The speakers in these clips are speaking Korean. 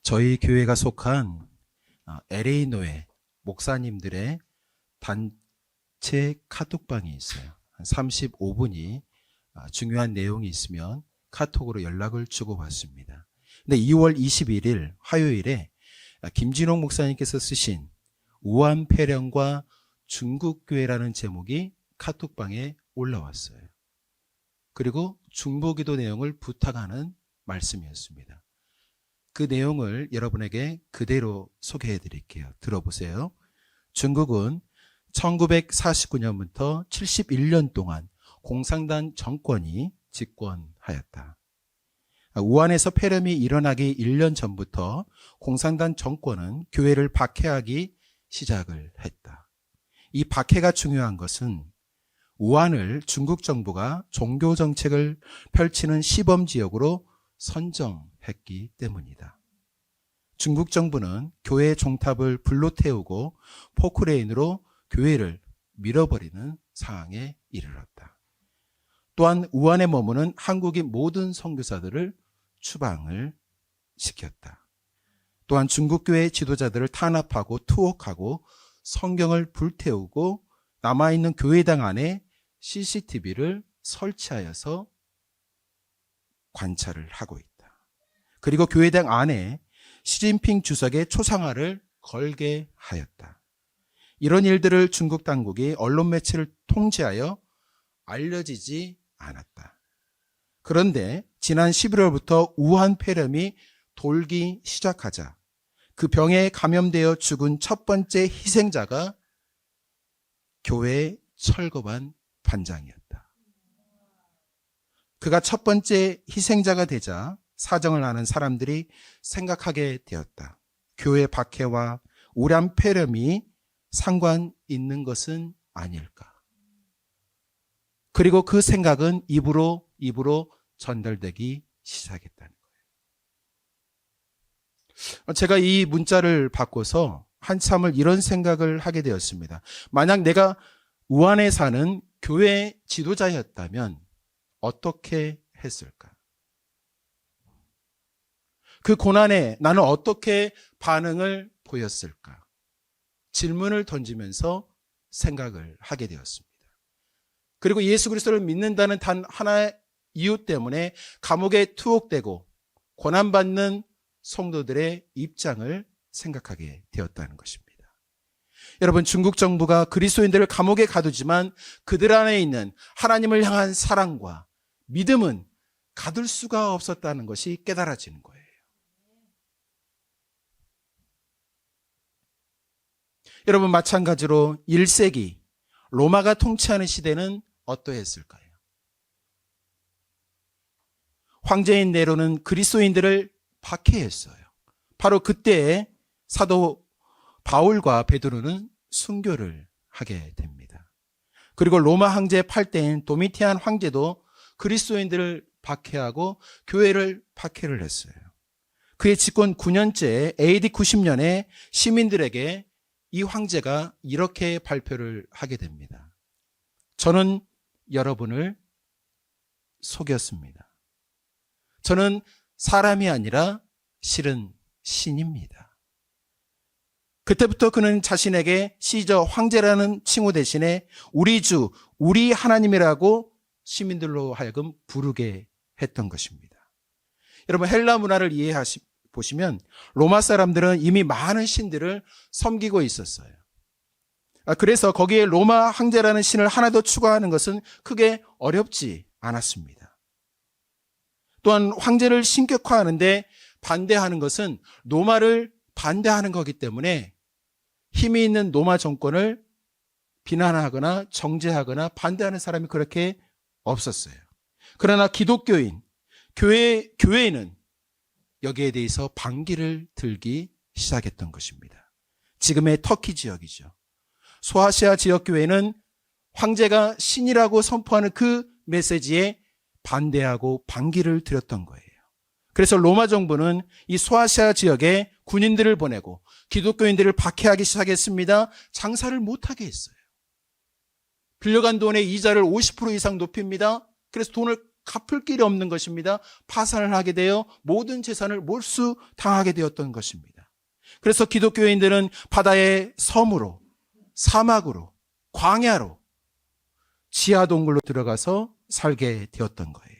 저희 교회가 속한 LA 노회 목사님들의 단체 카톡방이 있어요. 한 35분이 중요한 내용이 있으면 카톡으로 연락을 주고받습니다. 근데 2월 21일 화요일에 김진홍 목사님께서 쓰신 우한폐렴과 중국교회라는 제목이 카톡방에 올라왔어요. 그리고 중보기도 내용을 부탁하는 말씀이었습니다. 그 내용을 여러분에게 그대로 소개해 드릴게요. 들어보세요. 중국은 1949년부터 71년 동안 공산당 정권이 집권하였다. 우한에서 폐렴이 일어나기 1년 전부터 공산당 정권은 교회를 박해하기 시작을 했다. 이 박해가 중요한 것은 우한을 중국 정부가 종교 정책을 펼치는 시범지역으로 선정했기 때문이다. 중국 정부는 교회 종탑을 불로 태우고 포크레인으로 교회를 밀어버리는 상황에 이르렀다. 또한 우한에 머무는 한국인 모든 선교사들을 추방을 시켰다. 또한 중국교회 지도자들을 탄압하고 투옥하고 성경을 불태우고 남아있는 교회당 안에 CCTV를 설치하여서 관찰을 하고 있다. 그리고 교회당 안에 시진핑 주석의 초상화를 걸게 하였다. 이런 일들을 중국 당국이 언론 매체를 통제하여 알려지지 않았다. 그런데 지난 11월부터 우한 폐렴이 돌기 시작하자 그 병에 감염되어 죽은 첫 번째 희생자가 교회의 철거반 반장이었다. 그가 첫 번째 희생자가 되자 사정을 아는 사람들이 생각하게 되었다. 교회 박해와 우한 폐렴이 상관 있는 것은 아닐까. 그리고 그 생각은 입으로 전달되기 시작했다는 거예요. 제가 이 문자를 받고서 한참을 이런 생각을 하게 되었습니다. 만약 내가 우한에 사는 교회 지도자였다면 어떻게 했을까? 그 고난에 나는 어떻게 반응을 보였을까? 질문을 던지면서 생각을 하게 되었습니다. 그리고 예수 그리스도를 믿는다는 단 하나의 이유 때문에 감옥에 투옥되고 고난받는 성도들의 입장을 생각하게 되었다는 것입니다. 여러분, 중국 정부가 그리스도인들을 감옥에 가두지만 그들 안에 있는 하나님을 향한 사랑과 믿음은 가둘 수가 없었다는 것이 깨달아지는 거예요. 여러분, 마찬가지로 1세기 로마가 통치하는 시대는 어떠했을까요? 황제인 네로는 그리스도인들을 박해했어요. 바로 그때에 사도 바울과 베드로는 순교를 하게 됩니다. 그리고 로마 황제 8대인 도미티안 황제도 그리스도인들을 박해하고 교회를 박해를 했어요. 그의 집권 9년째 AD 90년에 시민들에게 이 황제가 이렇게 발표를 하게 됩니다. 저는 여러분을 속였습니다. 저는 사람이 아니라 실은 신입니다. 그때부터 그는 자신에게 시저 황제라는 칭호 대신에 우리 주, 우리 하나님이라고 시민들로 하여금 부르게 했던 것입니다. 여러분, 헬라 문화를 보시면 로마 사람들은 이미 많은 신들을 섬기고 있었어요. 그래서 거기에 로마 황제라는 신을 하나 더 추가하는 것은 크게 어렵지 않았습니다. 또한 황제를 신격화하는데 반대하는 것은 로마를 반대하는 거기 때문에 힘이 있는 로마 정권을 비난하거나 정죄하거나 반대하는 사람이 그렇게 없었어요. 그러나 기독교인, 교회는 여기에 대해서 반기를 들기 시작했던 것입니다. 지금의 터키 지역이죠. 소아시아 지역 교회는 황제가 신이라고 선포하는 그 메시지에 반대하고 반기를 들였던 거예요. 그래서 로마 정부는 이 소아시아 지역에 군인들을 보내고 기독교인들을 박해하기 시작했습니다. 장사를 못하게 했어요. 빌려간 돈의 이자를 50% 이상 높입니다. 그래서 돈을 갚을 길이 없는 것입니다. 파산을 하게 되어 모든 재산을 몰수당하게 되었던 것입니다. 그래서 기독교인들은 바다의 섬으로, 사막으로, 광야로, 지하 동굴로 들어가서 살게 되었던 거예요.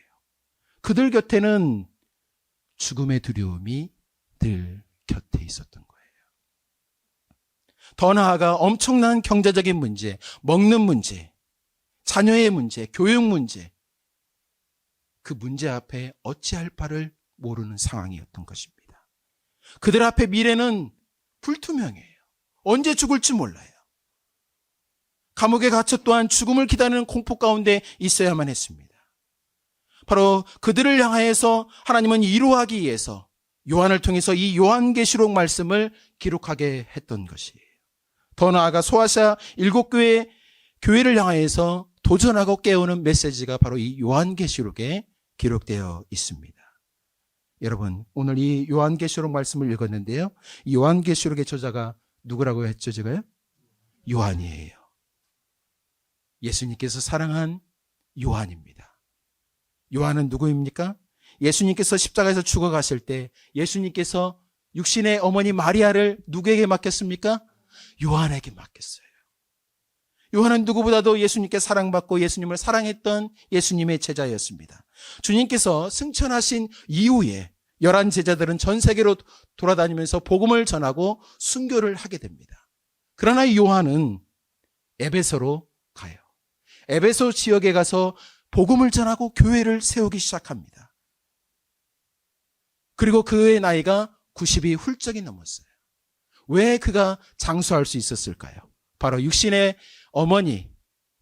그들 곁에는 죽음의 두려움이 늘 곁에 있었던 거예요. 더 나아가 엄청난 경제적인 문제, 먹는 문제, 자녀의 문제, 교육 문제, 그 문제 앞에 어찌할 바를 모르는 상황이었던 것입니다. 그들 앞에 미래는 불투명해요. 언제 죽을지 몰라요. 감옥에 갇혀 또한 죽음을 기다리는 공포 가운데 있어야만 했습니다. 바로 그들을 향하여서 하나님은 이루하기 위해서 요한을 통해서 이 요한계시록 말씀을 기록하게 했던 것이에요. 더 나아가 소아시아 7교회 교회를 향하여서 도전하고 깨우는 메시지가 바로 이 요한계시록에 기록되어 있습니다. 여러분, 오늘 이 요한계시록 말씀을 읽었는데요. 이 요한계시록의 저자가 누구라고 했죠, 제가요? 요한이에요. 예수님께서 사랑한 요한입니다. 요한은 누구입니까? 예수님께서 십자가에서 죽어가실 때 예수님께서 육신의 어머니 마리아를 누구에게 맡겼습니까? 요한에게 맡겼어요. 요한은 누구보다도 예수님께 사랑받고 예수님을 사랑했던 예수님의 제자였습니다. 주님께서 승천하신 이후에 11 제자들은 전 세계로 돌아다니면서 복음을 전하고 순교를 하게 됩니다. 그러나 요한은 에베소로 가요. 에베소 지역에 가서 복음을 전하고 교회를 세우기 시작합니다. 그리고 그의 나이가 90이 훌쩍이 넘었어요. 왜 그가 장수할 수 있었을까요? 바로 육신의 어머니,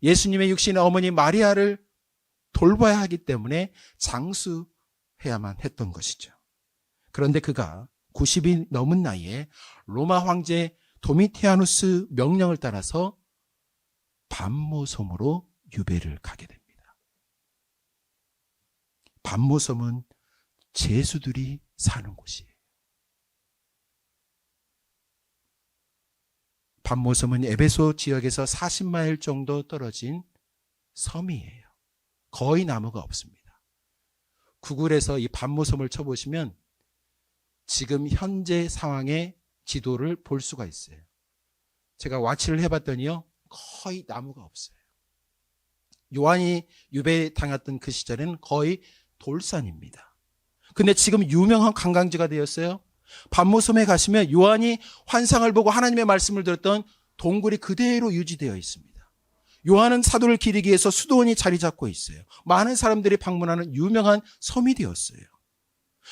예수님의 육신의 어머니 마리아를 돌봐야 하기 때문에 장수해야만 했던 것이죠. 그런데 그가 90이 넘은 나이에 로마 황제 도미티아누스 명령을 따라서 반모섬으로 유배를 가게 됩니다. 반모섬은 죄수들이 사는 곳이에요. 반모섬은 에베소 지역에서 40마일 정도 떨어진 섬이에요. 거의 나무가 없습니다. 구글에서 이 반모섬을 쳐보시면 지금 현재 상황의 지도를 볼 수가 있어요. 제가 와치를 해봤더니요, 거의 나무가 없어요. 요한이 유배당했던 그 시절에는 거의 돌산입니다. 근데 지금 유명한 관광지가 되었어요. 반모섬에 가시면 요한이 환상을 보고 하나님의 말씀을 들었던 동굴이 그대로 유지되어 있습니다. 요한은 사도를 기리기 위해서 수도원이 자리 잡고 있어요. 많은 사람들이 방문하는 유명한 섬이 되었어요.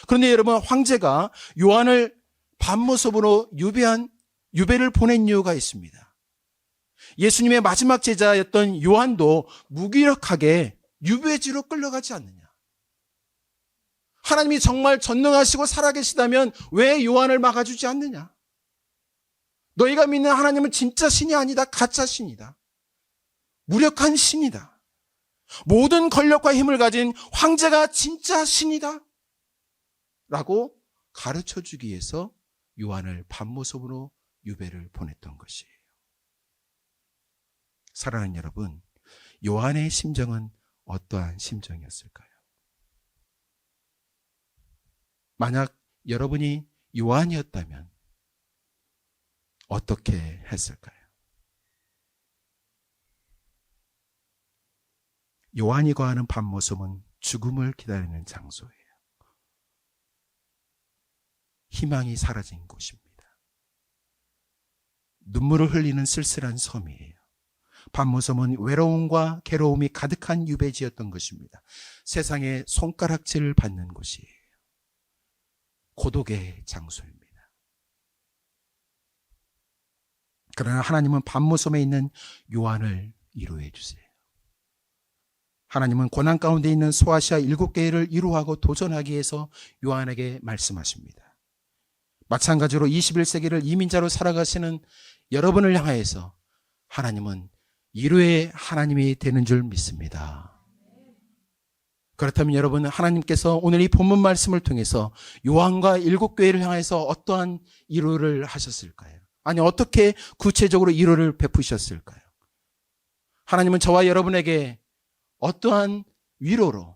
그런데 여러분, 황제가 요한을 반모섬으로 유배를 보낸 이유가 있습니다. 예수님의 마지막 제자였던 요한도 무기력하게 유배지로 끌려가지 않느냐. 하나님이 정말 전능하시고 살아계시다면 왜 요한을 막아주지 않느냐? 너희가 믿는 하나님은 진짜 신이 아니다. 가짜 신이다. 무력한 신이다. 모든 권력과 힘을 가진 황제가 진짜 신이다. 라고 가르쳐주기 위해서 요한을 반모섬으로 유배를 보냈던 것이에요. 사랑하는 여러분, 요한의 심정은 어떠한 심정이었을까요? 만약 여러분이 요한이었다면 어떻게 했을까요? 요한이 거하는 반모섬은 죽음을 기다리는 장소예요. 희망이 사라진 곳입니다. 눈물을 흘리는 쓸쓸한 섬이에요. 반모섬은 외로움과 괴로움이 가득한 유배지였던 것입니다. 세상의 손가락질을 받는 곳이에요. 고독의 장소입니다. 그러나 하나님은 반모섬에 있는 요한을 위로해 주세요. 하나님은 고난 가운데 있는 소아시아 7교회를 위로하고 도전하기 위해서 요한에게 말씀하십니다. 마찬가지로 21세기를 이민자로 살아가시는 여러분을 향하여서 하나님은 위로의 하나님이 되는 줄 믿습니다. 그렇다면 여러분, 하나님께서 오늘 이 본문 말씀을 통해서 요한과 7교회를 향해서 어떠한 위로를 하셨을까요? 아니, 어떻게 구체적으로 위로를 베푸셨을까요? 하나님은 저와 여러분에게 어떠한 위로로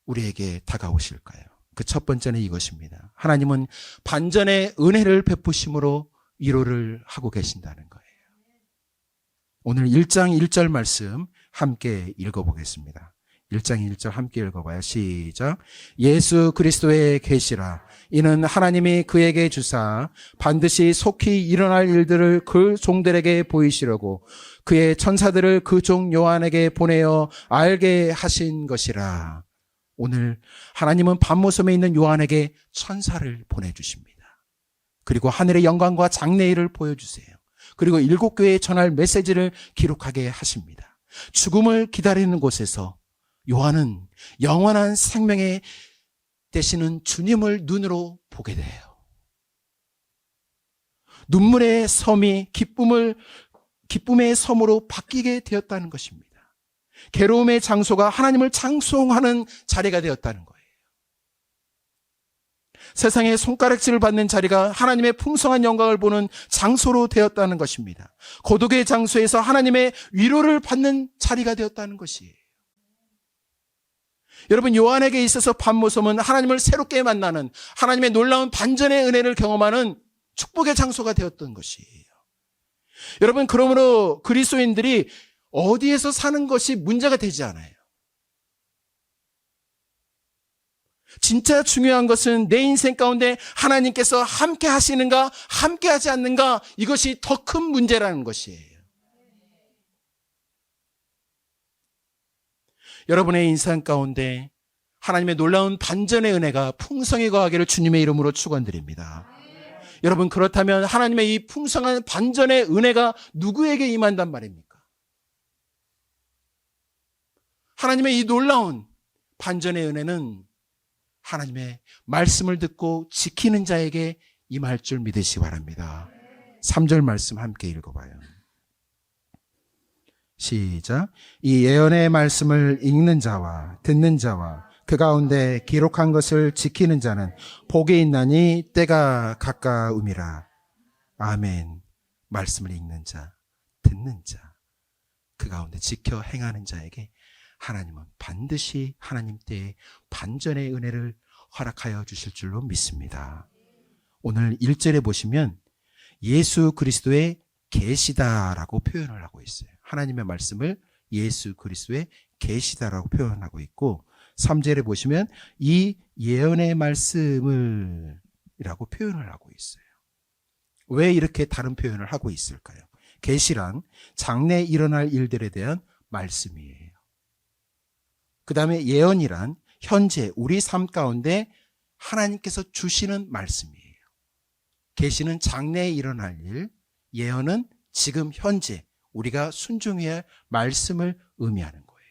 우리에게 다가오실까요? 그 첫 번째는 이것입니다. 하나님은 반전의 은혜를 베푸심으로 위로를 하고 계신다는 거예요. 오늘 1장 1절 말씀 함께 읽어보겠습니다. 1장 1절 함께 읽어봐요. 시작. 예수 그리스도의 계시라. 이는 하나님이 그에게 주사 반드시 속히 일어날 일들을 그 종들에게 보이시려고 그의 천사들을 그 종 요한에게 보내어 알게 하신 것이라. 오늘 하나님은 밤모섬에 있는 요한에게 천사를 보내주십니다. 그리고 하늘의 영광과 장래일을 보여주세요. 그리고 7교회에 전할 메시지를 기록하게 하십니다. 죽음을 기다리는 곳에서 요한은 영원한 생명에 되시는 주님을 눈으로 보게 돼요. 눈물의 섬이 기쁨의 섬으로 바뀌게 되었다는 것입니다. 괴로움의 장소가 하나님을 찬송하는 자리가 되었다는 거예요. 세상의 손가락질을 받는 자리가 하나님의 풍성한 영광을 보는 장소로 되었다는 것입니다. 고독의 장소에서 하나님의 위로를 받는 자리가 되었다는 것이에요. 여러분, 요한에게 있어서 밤모섬은 하나님을 새롭게 만나는, 하나님의 놀라운 반전의 은혜를 경험하는 축복의 장소가 되었던 것이에요. 여러분, 그러므로 그리스도인들이 어디에서 사는 것이 문제가 되지 않아요. 진짜 중요한 것은 내 인생 가운데 하나님께서 함께 하시는가, 함께 하지 않는가, 이것이 더 큰 문제라는 것이에요. 여러분의 인생 가운데 하나님의 놀라운 반전의 은혜가 풍성히 거하기를 주님의 이름으로 축원드립니다. 여러분, 그렇다면 하나님의 이 풍성한 반전의 은혜가 누구에게 임한단 말입니까? 하나님의 이 놀라운 반전의 은혜는 하나님의 말씀을 듣고 지키는 자에게 임할 줄 믿으시기 바랍니다. 3절 말씀 함께 읽어봐요. 시작. 이 예언의 말씀을 읽는 자와 듣는 자와 그 가운데 기록한 것을 지키는 자는 복이 있나니 때가 가까움이라. 아멘. 말씀을 읽는 자, 듣는 자, 그 가운데 지켜 행하는 자에게 하나님은 반드시 하나님 때에 반전의 은혜를 허락하여 주실 줄로 믿습니다. 오늘 1절에 보시면 예수 그리스도의 계시다라고 표현을 하고 있어요. 하나님의 말씀을 예수 그리스도의 계시다라고 표현하고 있고, 3절에 보시면 이 예언의 말씀을 이라고 표현을 하고 있어요. 왜 이렇게 다른 표현을 하고 있을까요? 계시란 장래에 일어날 일들에 대한 말씀이에요. 그 다음에 예언이란 현재 우리 삶 가운데 하나님께서 주시는 말씀이에요. 계시는 장래에 일어날 일, 예언은 지금 현재 우리가 순종해야 할 말씀을 의미하는 거예요.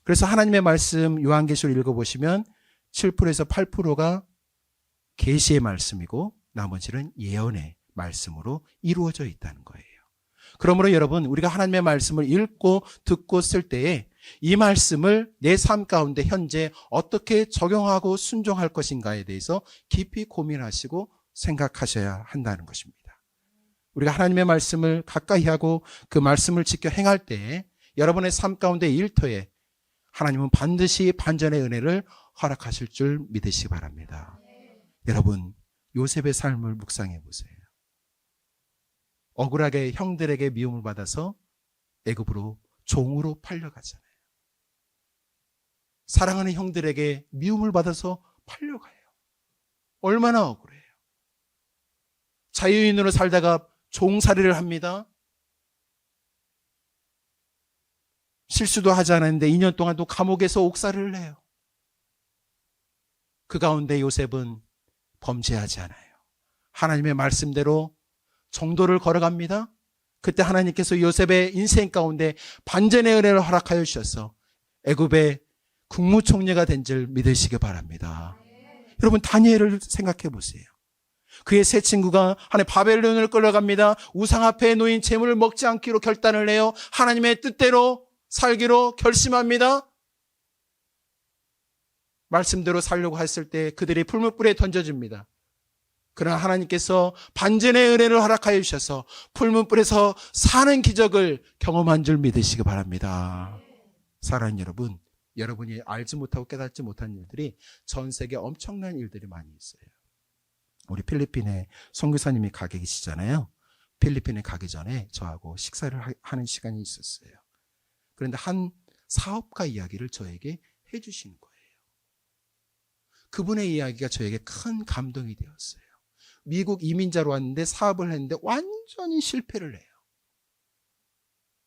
그래서 하나님의 말씀 요한계시록 읽어보시면 7%에서 8%가 계시의 말씀이고 나머지는 예언의 말씀으로 이루어져 있다는 거예요. 그러므로 여러분, 우리가 하나님의 말씀을 읽고 듣고 쓸 때에 이 말씀을 내 삶 가운데 현재 어떻게 적용하고 순종할 것인가에 대해서 깊이 고민하시고 생각하셔야 한다는 것입니다. 우리가 하나님의 말씀을 가까이 하고 그 말씀을 지켜 행할 때에 여러분의 삶 가운데 일터에 하나님은 반드시 반전의 은혜를 허락하실 줄 믿으시기 바랍니다. 여러분, 요셉의 삶을 묵상해 보세요. 억울하게 형들에게 미움을 받아서 애굽으로 종으로 팔려가잖아요. 사랑하는 형들에게 미움을 받아서 팔려가요. 얼마나 억울해요. 자유인으로 살다가 종살이를 합니다. 실수도 하지 않았는데 2년 동안 또 감옥에서 옥살이를 해요. 그 가운데 요셉은 범죄하지 않아요. 하나님의 말씀대로 정도를 걸어갑니다. 그때 하나님께서 요셉의 인생 가운데 반전의 은혜를 허락하여 주셔서 애굽의 국무총리가 된 줄 믿으시기 바랍니다. 여러분, 다니엘을 생각해 보세요. 그의 세 친구가 하나님 바벨론을 끌어갑니다. 우상 앞에 놓인 재물을 먹지 않기로 결단을 해요. 하나님의 뜻대로 살기로 결심합니다. 말씀대로 살려고 했을 때 그들이 풀무불에 던져집니다. 그러나 하나님께서 반전의 은혜를 허락하여 주셔서 풀무불에서 사는 기적을 경험한 줄 믿으시기 바랍니다. 사랑하는 여러분, 여러분이 알지 못하고 깨닫지 못한 일들이 전 세계에 엄청난 일들이 많이 있어요. 우리 필리핀에 선교사님이 가 계시잖아요. 필리핀에 가기 전에 저하고 식사를 하는 시간이 있었어요. 그런데 한 사업가 이야기를 저에게 해주시는 거예요. 그분의 이야기가 저에게 큰 감동이 되었어요. 미국 이민자로 왔는데 사업을 했는데 완전히 실패를 해요.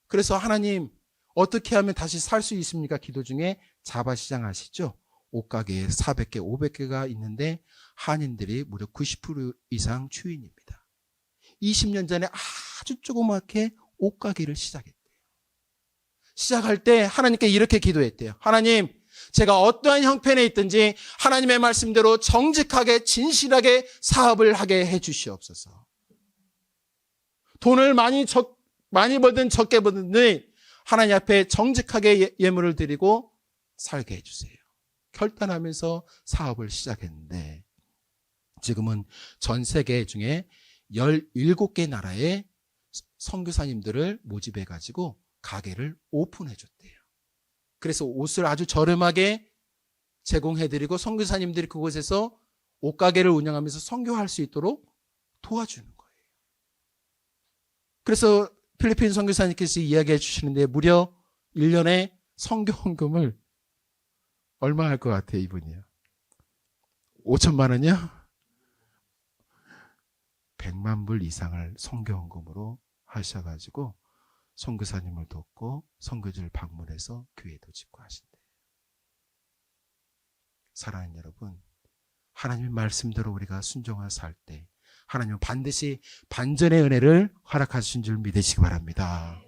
그래서 하나님 어떻게 하면 다시 살 수 있습니까? 기도 중에 자바시장 아시죠? 옷가게에 400개, 500개가 있는데 한인들이 무려 90% 이상 주인입니다. 20년 전에 아주 조그맣게 옷가게를 시작했대요. 시작할 때 하나님께 이렇게 기도했대요. 하나님, 제가 어떠한 형편에 있든지 하나님의 말씀대로 정직하게 진실하게 사업을 하게 해 주시옵소서. 돈을 많이 벌든 적게 벌든 하나님 앞에 정직하게 예물을 드리고 살게 해주세요. 결단하면서 사업을 시작했는데 지금은 전 세계 중에 17개 나라의 선교사님들을 모집해가지고 가게를 오픈해줬대요. 그래서 옷을 아주 저렴하게 제공해드리고 선교사님들이 그곳에서 옷가게를 운영하면서 선교할 수 있도록 도와주는 거예요. 그래서 필리핀 선교사님께서 이야기해 주시는데 무려 1년에 선교 헌금을 얼마 할 것 같아요, 이분이요? 5천만 원이요? 100만 불 이상을 선교 헌금으로 하셔가지고 선교사님을 돕고 선교지를 방문해서 교회도 짓고 하신대요. 사랑하는 여러분, 하나님의 말씀대로 우리가 순종하여 살 때 하나님은 반드시 반전의 은혜를 허락하신 줄 믿으시기 바랍니다.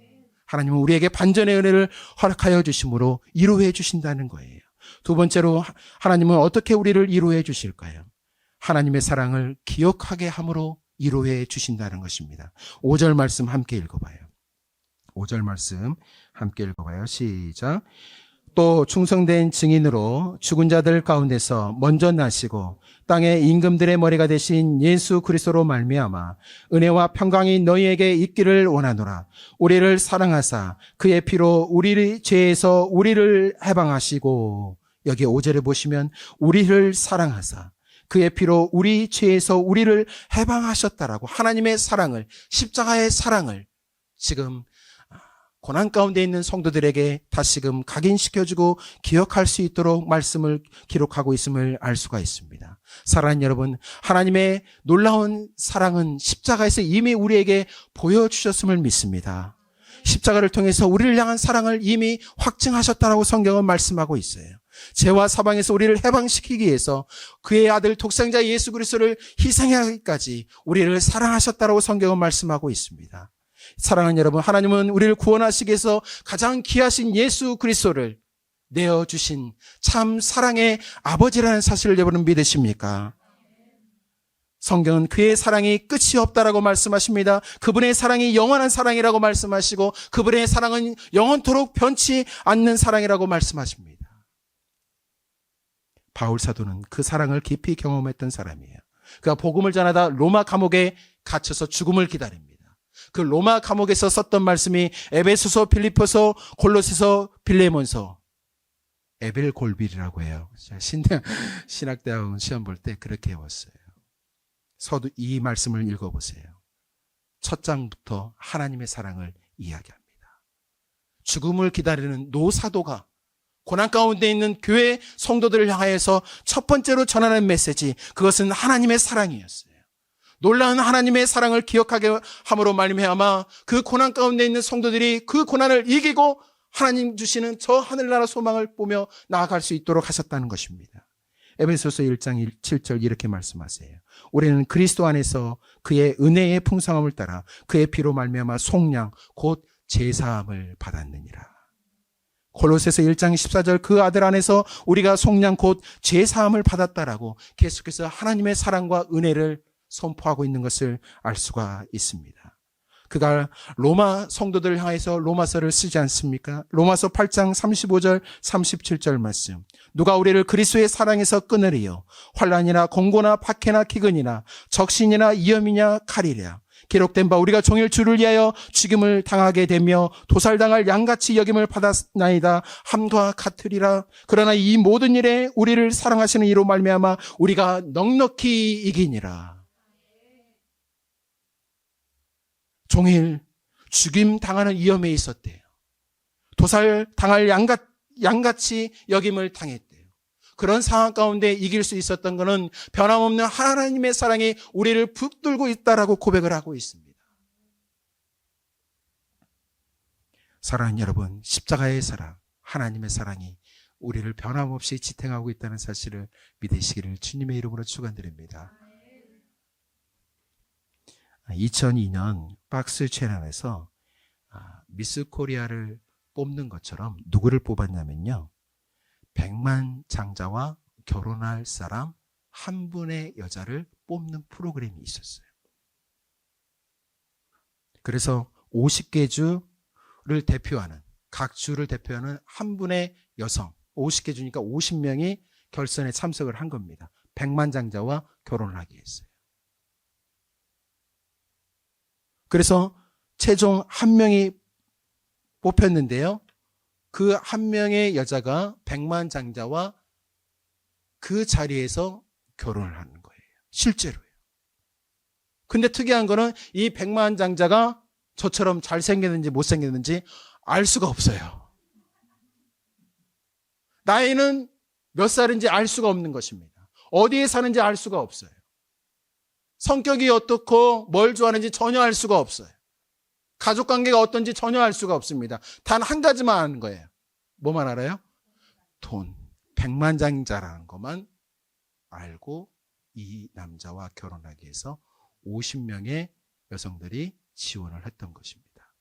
하나님은 우리에게 반전의 은혜를 허락하여 주심으로 위로해 주신다는 거예요. 두 번째로 하나님은 어떻게 우리를 위로해 주실까요? 하나님의 사랑을 기억하게 함으로 위로해 주신다는 것입니다. 5절 말씀 함께 읽어봐요. 5절 말씀 함께 읽어봐요. 시작. 또 충성된 증인으로 죽은 자들 가운데서 먼저 나시고 땅의 임금들의 머리가 되신 예수 그리스도로 말미암아 은혜와 평강이 너희에게 있기를 원하노라. 우리를 사랑하사 그의 피로 우리의 죄에서 우리를 해방하시고, 여기 5절에 보시면 우리를 사랑하사 그의 피로 우리 죄에서 우리를 해방하셨다라고 하나님의 사랑을, 십자가의 사랑을 지금 고난 가운데 있는 성도들에게 다시금 각인시켜주고 기억할 수 있도록 말씀을 기록하고 있음을 알 수가 있습니다. 사랑하는 여러분, 하나님의 놀라운 사랑은 십자가에서 이미 우리에게 보여주셨음을 믿습니다. 십자가를 통해서 우리를 향한 사랑을 이미 확증하셨다라고 성경은 말씀하고 있어요. 죄와 사방에서 우리를 해방시키기 위해서 그의 아들 독생자 예수 그리스도를 희생하기까지 우리를 사랑하셨다라고 성경은 말씀하고 있습니다. 사랑하는 여러분, 하나님은 우리를 구원하시기 위해서 가장 귀하신 예수 그리스도를 내어주신 참 사랑의 아버지라는 사실을 여러분 믿으십니까? 성경은 그의 사랑이 끝이 없다라고 말씀하십니다. 그분의 사랑이 영원한 사랑이라고 말씀하시고 그분의 사랑은 영원토록 변치 않는 사랑이라고 말씀하십니다. 바울 사도는 그 사랑을 깊이 경험했던 사람이에요. 그가 복음을 전하다 로마 감옥에 갇혀서 죽음을 기다립니다. 그 로마 감옥에서 썼던 말씀이 에베소서, 필리포서, 골로새서, 빌레몬서, 에벨골빌이라고 해요. 신학대학원 시험 볼 때 그렇게 해왔어요. 서두 이 말씀을 읽어보세요. 첫 장부터 하나님의 사랑을 이야기합니다. 죽음을 기다리는 노사도가 고난 가운데 있는 교회 성도들을 향하여서 첫 번째로 전하는 메시지, 그것은 하나님의 사랑이었어요. 놀라운 하나님의 사랑을 기억하게 함으로 말미암아 그 고난 가운데 있는 성도들이 그 고난을 이기고 하나님 주시는 저 하늘나라 소망을 보며 나아갈 수 있도록 하셨다는 것입니다. 에베소서 1장 7절 이렇게 말씀하세요. 우리는 그리스도 안에서 그의 은혜의 풍성함을 따라 그의 피로 말미암아 속량 곧 제사함을 받았느니라. 골로새서 1장 14절 그 아들 안에서 우리가 속량 곧 제사함을 받았다라고 계속해서 하나님의 사랑과 은혜를 선포하고 있는 것을 알 수가 있습니다. 그가 로마 성도들을 향해서 로마서를 쓰지 않습니까? 로마서 8장 35절 37절 말씀. 누가 우리를 그리스도의 사랑에서 끊으리요? 환난이나 공고나 박해나 기근이나 적신이나 위험이냐 칼이랴. 기록된 바 우리가 종일 주를 위하여 죽임을 당하게 되며 도살당할 양같이 여김을 받았나이다 함과 같으리라. 그러나 이 모든 일에 우리를 사랑하시는 이로 말미암아 우리가 넉넉히 이기니라. 종일 죽임 당하는 위험에 있었대요. 도살당할 양같이 여김을 당했대요. 그런 상황 가운데 이길 수 있었던 것은 변함없는 하나님의 사랑이 우리를 붙들고 있다라고 고백을 하고 있습니다. 사랑하는 여러분, 십자가의 사랑, 하나님의 사랑이 우리를 변함없이 지탱하고 있다는 사실을 믿으시기를 주님의 이름으로 축원드립니다. 2002년 박스 채널에서 미스 코리아를 뽑는 것처럼 누구를 뽑았냐면요, 100만 장자와 결혼할 사람 한 분의 여자를 뽑는 프로그램이 있었어요. 그래서 50개 주를 대표하는, 각 주를 대표하는 한 분의 여성, 50개 주니까 50명이 결선에 참석을 한 겁니다. 100만 장자와 결혼을 하기 위해서요. 그래서 최종 한 명이 뽑혔는데요, 그 한 명의 여자가 100만 장자와 그 자리에서 결혼을 하는 거예요. 실제로요. 근데 특이한 거는 이 100만 장자가 저처럼 잘생겼는지 못생겼는지 알 수가 없어요. 나이는 몇 살인지 알 수가 없는 것입니다. 어디에 사는지 알 수가 없어요. 성격이 어떻고 뭘 좋아하는지 전혀 알 수가 없어요. 가족관계가 어떤지 전혀 알 수가 없습니다. 단 한 가지만 아는 거예요. 뭐만 알아요? 돈. 100만 장자라는 것만 알고 이 남자와 결혼하기 위해서 50명의 여성들이 지원을 했던 것입니다.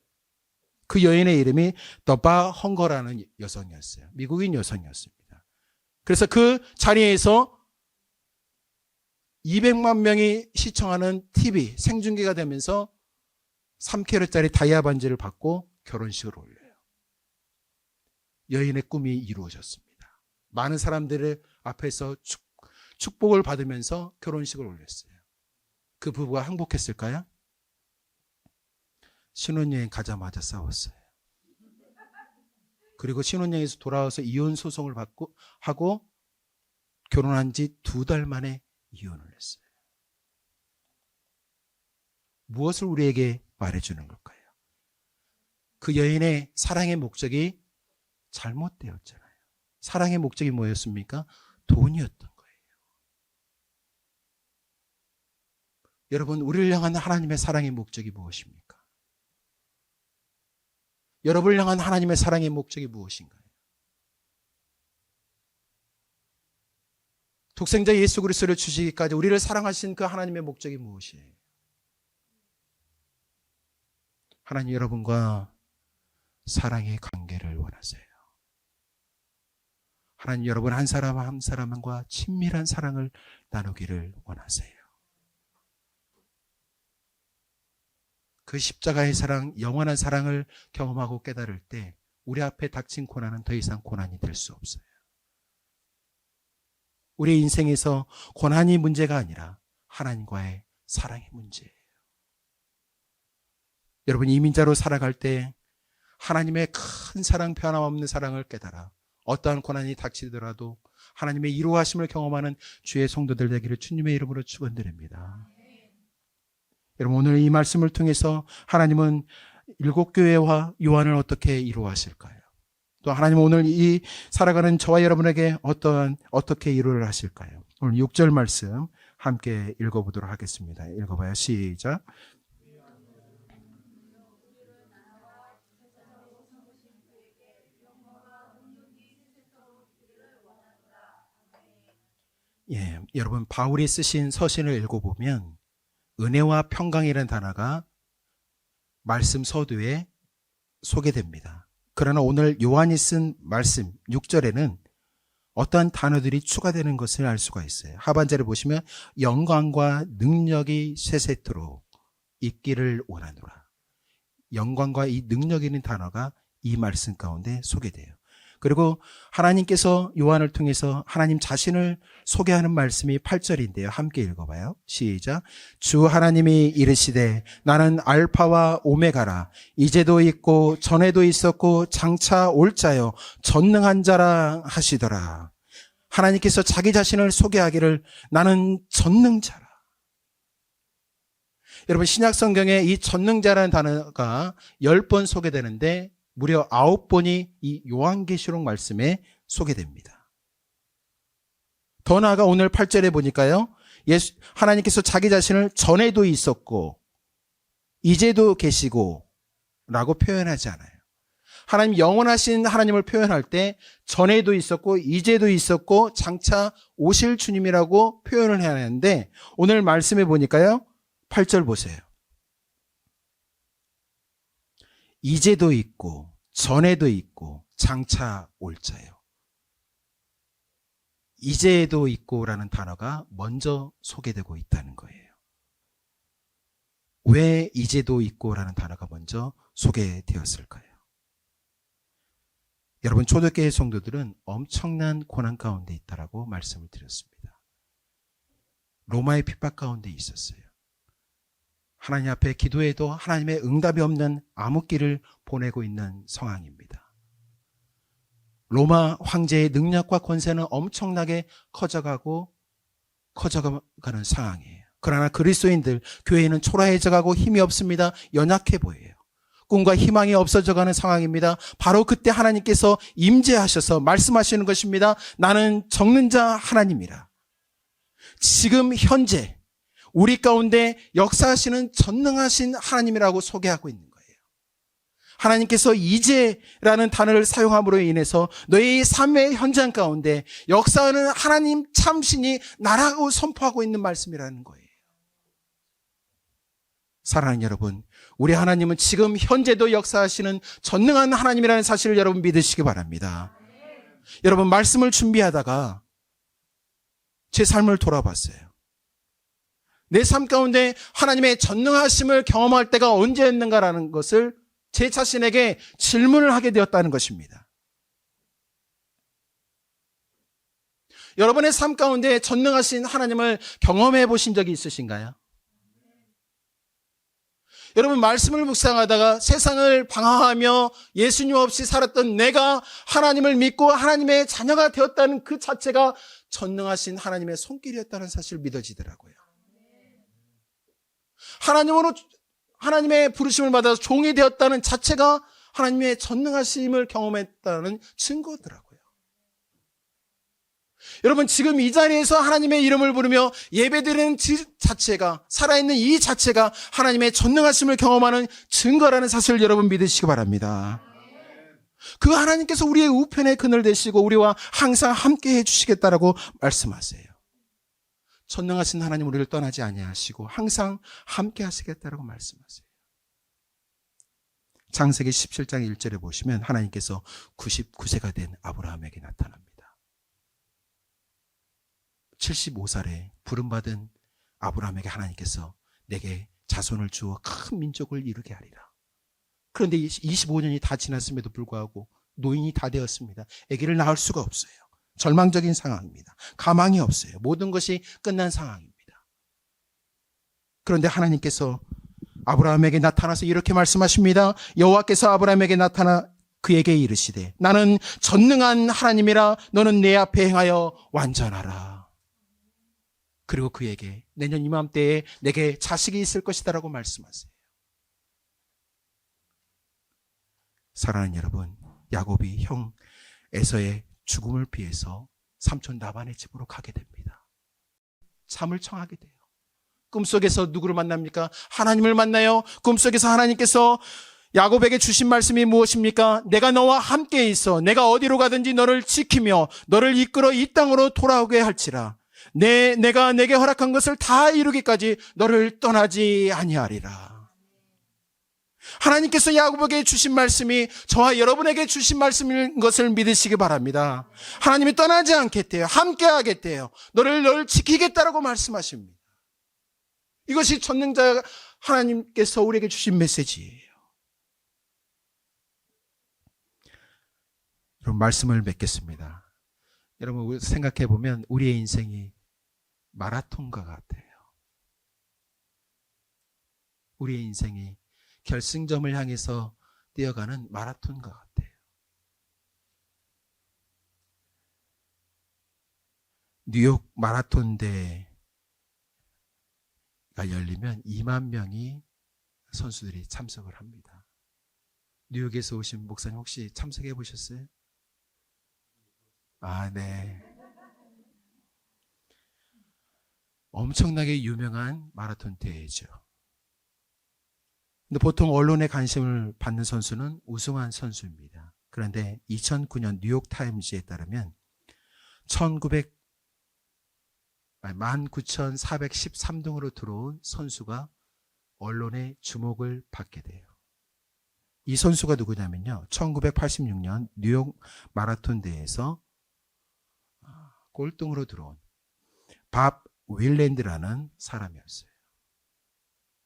그 여인의 이름이 더바 헝거라는 여성이었어요. 미국인 여성이었습니다. 그래서 그 자리에서 200만 명이 시청하는 TV 생중계가 되면서 3캐럿짜리 다이아 반지를 받고 결혼식을 올려요. 여인의 꿈이 이루어졌습니다. 많은 사람들의 앞에서 축복을 받으면서 결혼식을 올렸어요. 그 부부가 행복했을까요? 신혼여행 가자마자 싸웠어요. 그리고 신혼여행에서 돌아와서 이혼 소송을 하고 결혼한 지 2달 만에 이혼을 했어요. 무엇을 우리에게 말해주는 걸까요? 그 여인의 사랑의 목적이 잘못되었잖아요. 사랑의 목적이 뭐였습니까? 돈이었던 거예요. 여러분, 우리를 향한 하나님의 사랑의 목적이 무엇입니까? 여러분을 향한 하나님의 사랑의 목적이 무엇인가요? 독생자 예수 그리스도를 주시기까지 우리를 사랑하신 그 하나님의 목적이 무엇이에요? 하나님 여러분과 사랑의 관계를 원하세요. 하나님 여러분 한 사람 한 사람과 친밀한 사랑을 나누기를 원하세요. 그 십자가의 사랑, 영원한 사랑을 경험하고 깨달을 때 우리 앞에 닥친 고난은 더 이상 고난이 될 수 없어요. 우리 인생에서 고난이 문제가 아니라 하나님과의 사랑의 문제예요. 여러분, 이민자로 살아갈 때 하나님의 큰 사랑, 변함없는 사랑을 깨달아 어떠한 고난이 닥치더라도 하나님의 이루하심을 경험하는 주의 성도들 되기를 주님의 이름으로 축원드립니다. 여러분, 오늘 이 말씀을 통해서 하나님은 7교회와 요한을 어떻게 이루하실까요? 또 하나님은 오늘 이 살아가는 저와 여러분에게 어떻게 이루를 하실까요? 오늘 6절 말씀 함께 읽어보도록 하겠습니다. 읽어봐요. 시작. 예, 여러분, 바울이 쓰신 서신을 읽어보면 은혜와 평강이라는 단어가 말씀 서두에 소개됩니다. 그러나 오늘 요한이 쓴 말씀 6절에는 어떠한 단어들이 추가되는 것을 알 수가 있어요. 하반절을 보시면 영광과 능력이 세세토록 있기를 원하노라. 영광과 이 능력이라는 단어가 이 말씀 가운데 소개돼요. 그리고 하나님께서 요한을 통해서 하나님 자신을 소개하는 말씀이 8절인데요. 함께 읽어봐요. 시작. 주 하나님이 이르시되 나는 알파와 오메가라. 이제도 있고 전에도 있었고 장차 올 자요 전능한 자라 하시더라. 하나님께서 자기 자신을 소개하기를 나는 전능자라. 여러분, 신약 성경에 이 전능자라는 단어가 10번 소개되는데 무려 9번이 이 요한계시록 말씀에 소개됩니다. 더 나아가 오늘 8절에 보니까요, 하나님께서 자기 자신을 전에도 있었고 이제도 계시고 라고 표현하지 않아요. 하나님, 영원하신 하나님을 표현할 때 전에도 있었고 이제도 있었고 장차 오실 주님이라고 표현을 해야 하는데, 오늘 말씀에 보니까요 8절 보세요. 이제도 있고 전에도 있고 장차 올 자요. 이제도 있고라는 단어가 먼저 소개되고 있다는 거예요. 왜 이제도 있고라는 단어가 먼저 소개되었을까요? 여러분, 초대교회 성도들은 엄청난 고난 가운데 있다라고 말씀을 드렸습니다. 로마의 핍박 가운데 있었어요. 하나님 앞에 기도해도 하나님의 응답이 없는 암흑기를 보내고 있는 상황입니다. 로마 황제의 능력과 권세는 엄청나게 커져가는 상황이에요. 그러나 그리스도인들, 교회는 초라해져가고 힘이 없습니다. 연약해 보여요. 꿈과 희망이 없어져가는 상황입니다. 바로 그때 하나님께서 임재하셔서 말씀하시는 것입니다. 나는 적는 자 하나님이라. 지금 현재 우리 가운데 역사하시는 전능하신 하나님이라고 소개하고 있는 거예요. 하나님께서 이제라는 단어를 사용함으로 인해서 너의 삶의 현장 가운데 역사하는 하나님 참신이 나라고 선포하고 있는 말씀이라는 거예요. 사랑하는 여러분, 우리 하나님은 지금 현재도 역사하시는 전능한 하나님이라는 사실을 여러분 믿으시기 바랍니다. 여러분, 말씀을 준비하다가 제 삶을 돌아봤어요. 내 삶 가운데 하나님의 전능하심을 경험할 때가 언제였는가라는 것을 제 자신에게 질문을 하게 되었다는 것입니다. 여러분의 삶 가운데 전능하신 하나님을 경험해 보신 적이 있으신가요? 여러분, 말씀을 묵상하다가 세상을 방황하며 예수님 없이 살았던 내가 하나님을 믿고 하나님의 자녀가 되었다는 그 자체가 전능하신 하나님의 손길이었다는 사실을 믿어지더라고요. 하나님으로 하나님의 부르심을 받아서 종이 되었다는 자체가 하나님의 전능하심을 경험했다는 증거더라고요. 여러분, 지금 이 자리에서 하나님의 이름을 부르며 예배드리는 자체가, 살아있는 이 자체가 하나님의 전능하심을 경험하는 증거라는 사실을 여러분 믿으시기 바랍니다. 그 하나님께서 우리의 우편의 그늘 되시고 우리와 항상 함께 해주시겠다라고 말씀하세요. 전능하신 하나님, 우리를 떠나지 아니하시고 항상 함께 하시겠다라고 말씀하세요. 창세기 17장 1절에 보시면 하나님께서 99세가 된 아브라함에게 나타납니다. 75살에 부름받은 아브라함에게 하나님께서 내게 자손을 주어 큰 민족을 이루게 하리라. 그런데 25년이 다 지났음에도 불구하고 노인이 다 되었습니다. 아기를 낳을 수가 없어요. 절망적인 상황입니다. 가망이 없어요. 모든 것이 끝난 상황입니다. 그런데 하나님께서 아브라함에게 나타나서 이렇게 말씀하십니다. 여호와께서 아브라함에게 나타나 그에게 이르시되 나는 전능한 하나님이라. 너는 내 앞에 행하여 완전하라. 그리고 그에게 내년 이맘때에 내게 자식이 있을 것이다라고 말씀하세요. 사랑하는 여러분, 야곱이 형 에서의 죽음을 피해서 삼촌 라반의 집으로 가게 됩니다. 잠을 청하게 돼요. 꿈속에서 누구를 만납니까? 하나님을 만나요. 꿈속에서 하나님께서 야곱에게 주신 말씀이 무엇입니까? 내가 너와 함께 있어. 내가 어디로 가든지 너를 지키며 너를 이끌어 이 땅으로 돌아오게 할지라. 내가 내게 허락한 것을 다 이루기까지 너를 떠나지 아니하리라. 하나님께서 야곱에게 주신 말씀이 저와 여러분에게 주신 말씀인 것을 믿으시기 바랍니다. 하나님이 떠나지 않겠대요. 함께 하겠대요. 너를 지키겠다라고 말씀하십니다. 이것이 전능자 하나님께서 우리에게 주신 메시지예요. 여러분, 말씀을 맺겠습니다. 여러분, 생각해 보면 우리의 인생이 마라톤과 같아요. 우리의 인생이 결승점을 향해서 뛰어가는 마라톤과 같아요. 뉴욕 마라톤 대회가 열리면 2만 명이 선수들이 참석을 합니다. 뉴욕에서 오신 목사님 혹시 참석해 보셨어요? 아, 네. 엄청나게 유명한 마라톤 대회죠. 근데 보통 언론의 관심을 받는 선수는 우승한 선수입니다. 그런데 2009년 뉴욕 타임즈에 따르면 19,413등으로 들어온 선수가 언론의 주목을 받게 돼요. 이 선수가 누구냐면요, 1986년 뉴욕 마라톤 대회에서 꼴등으로 들어온 밥 윌랜드라는 사람이었어요.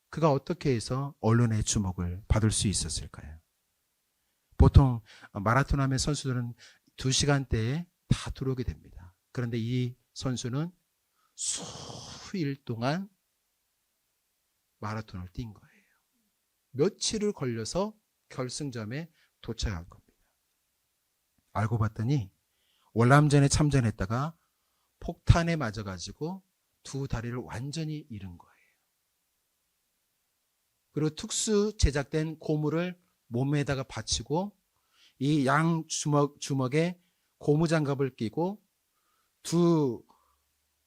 그가 어떻게 해서 언론의 주목을 받을 수 있었을까요? 보통 마라톤 하면 선수들은 2시간대에 다 들어오게 됩니다. 그런데 이 선수는 수일 동안 마라톤을 뛴 거예요. 며칠을 걸려서 결승점에 도착한 겁니다. 알고 봤더니 월남전에 참전했다가 폭탄에 맞아가지고 두 다리를 완전히 잃은 거예요. 그리고 특수 제작된 고무를 몸에다가 받치고 이 양 주먹에 고무장갑을 끼고 두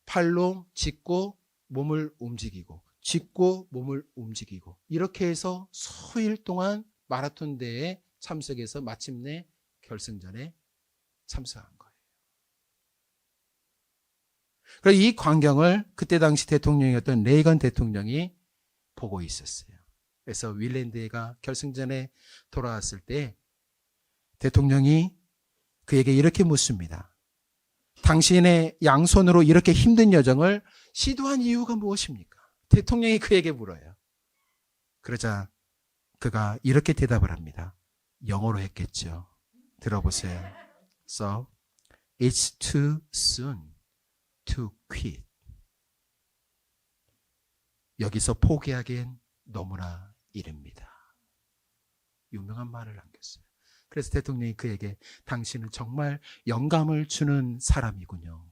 팔로 짚고 몸을 움직이고 짚고 몸을 움직이고 이렇게 해서 수일 동안 마라톤 대회에 참석해서 마침내 결승전에 참석한 거예요. 그래서 이 광경을 그때 당시 대통령이었던 레이건 대통령이 보고 있었어요. 그래서 윌랜드가 결승전에 돌아왔을 때 대통령이 그에게 이렇게 묻습니다. 당신의 양손으로 이렇게 힘든 여정을 시도한 이유가 무엇입니까? 대통령이 그에게 물어요. 그러자 그가 이렇게 대답을 합니다. 영어로 했겠죠. 들어보세요. So, it's too soon to quit. 여기서 포기하기엔 너무나 이릅니다. 유명한 말을 남겼어요. 그래서 대통령이 그에게 당신은 정말 영감을 주는 사람이군요.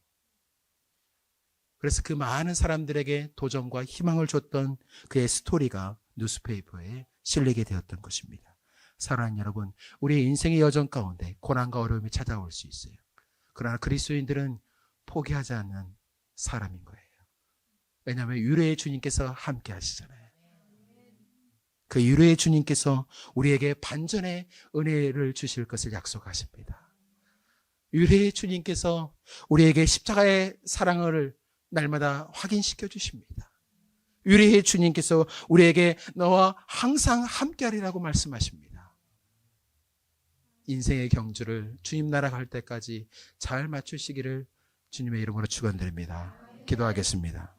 그래서 그 많은 사람들에게 도전과 희망을 줬던 그의 스토리가 뉴스페이퍼에 실리게 되었던 것입니다. 사랑하는 여러분, 우리의 인생의 여정 가운데 고난과 어려움이 찾아올 수 있어요. 그러나 그리스도인들은 포기하지 않는 사람인 거예요. 왜냐하면 유래의 주님께서 함께 하시잖아요. 그 유래의 주님께서 우리에게 반전의 은혜를 주실 것을 약속하십니다. 유래의 주님께서 우리에게 십자가의 사랑을 날마다 확인시켜 주십니다. 유래의 주님께서 우리에게 너와 항상 함께하리라고 말씀하십니다. 인생의 경주를 주님 나라 갈 때까지 잘 맞추시기를 주님의 이름으로 축원드립니다. 기도하겠습니다.